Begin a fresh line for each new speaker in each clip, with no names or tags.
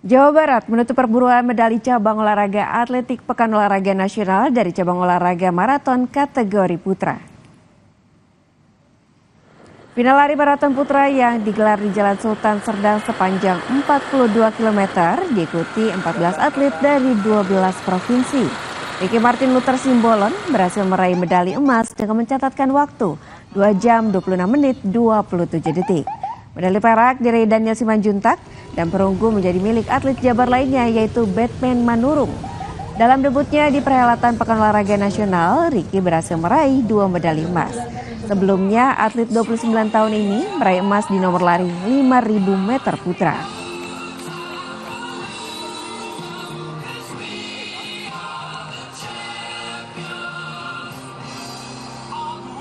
Jawa Barat menutup perburuan medali cabang olahraga atletik Pekan Olahraga Nasional dari cabang olahraga maraton kategori putra. Final lari maraton putra yang digelar di Jalan Sultan Serdang sepanjang 42 km diikuti 14 atlet dari 12 provinsi. Ricky Martin Luther Simbolon berhasil meraih medali emas dengan mencatatkan waktu 2 jam 26 menit 27 detik. Medali perak diraih Daniel Simanjuntak dan perunggu menjadi milik atlet Jabar lainnya yaitu Batman Manurung. Dalam debutnya di perhelatan Pekan Olahraga Nasional, Ricky berhasil meraih 2 medali emas. Sebelumnya, atlet 29 tahun ini meraih emas di nomor lari 5.000 meter putra.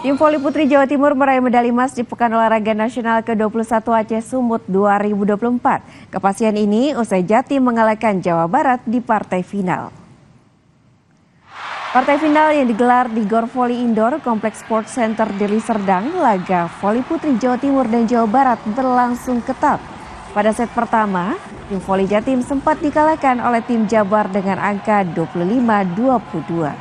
Tim voli putri Jawa Timur meraih medali emas di Pekan Olahraga Nasional ke-21 Aceh Sumut 2024. Kepastian ini usai Jatim mengalahkan Jawa Barat di partai final. Partai final yang digelar di Gor Voli Indoor Kompleks Sport Center Deli Serdang, laga voli putri Jawa Timur dan Jawa Barat berlangsung ketat. Pada set pertama, tim voli Jatim sempat dikalahkan oleh tim Jabar dengan angka 25-22.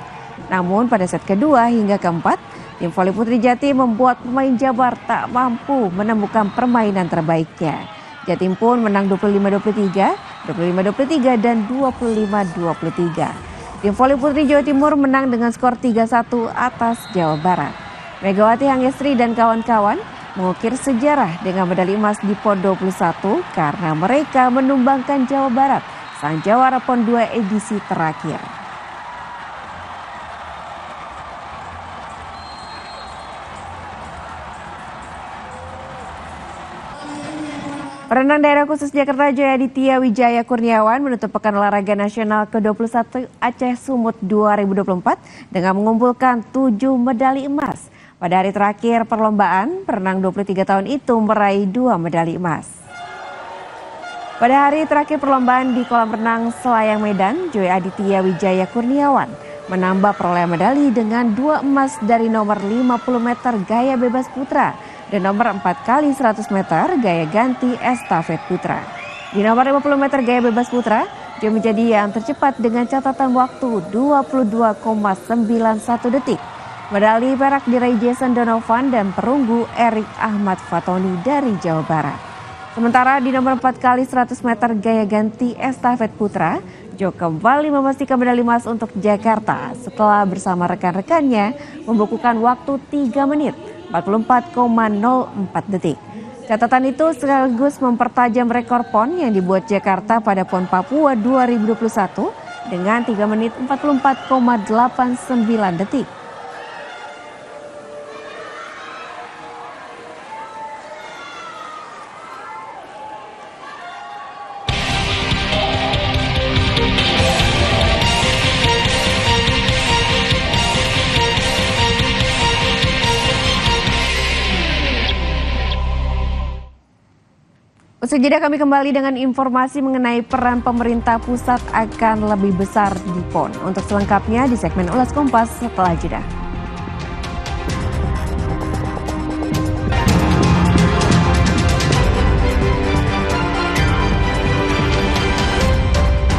Namun pada set kedua hingga keempat, tim voli putri Jatim membuat pemain Jabar tak mampu menemukan permainan terbaiknya. Jatim pun menang 25-23, 25-23 dan 25-23. Tim voli putri Jawa Timur menang dengan skor 3-1 atas Jawa Barat. Megawati Hangestri dan kawan-kawan mengukir sejarah dengan medali emas di PON 21 karena mereka menumbangkan Jawa Barat, sang jawara PON 2 edisi terakhir. Perenang daerah khusus Jakarta Joy Aditya Wijaya Kurniawan menutup Pekan Olahraga Nasional ke-21 Aceh Sumut 2024 dengan mengumpulkan 7 medali emas. Pada hari terakhir perlombaan, perenang 23 tahun itu meraih 2 medali emas. Pada hari terakhir perlombaan di kolam renang Selayang Medan, Joy Aditya Wijaya Kurniawan menambah perolehan medali dengan 2 emas dari nomor 50 meter gaya bebas putra dan nomor 4x100 meter gaya ganti estafet putra. Di nomor 50 meter gaya bebas putra, dia menjadi yang tercepat dengan catatan waktu 22,91 detik. Medali perak diraih Jason Donovan dan perunggu Erik Ahmad Fatoni dari Jawa Barat. Sementara di nomor 4x100 meter gaya ganti estafet putra, Jo kembali memastikan medali emas untuk Jakarta setelah bersama rekan-rekannya membukukan waktu 3 menit 44,04 detik. Catatan itu sekaligus mempertajam rekor PON yang dibuat Jakarta pada PON Papua 2021 dengan 3 menit 44,89 detik. Usai jeda kami kembali dengan informasi mengenai peran pemerintah pusat akan lebih besar di PON. Untuk selengkapnya di segmen Ulas Kompas setelah jeda.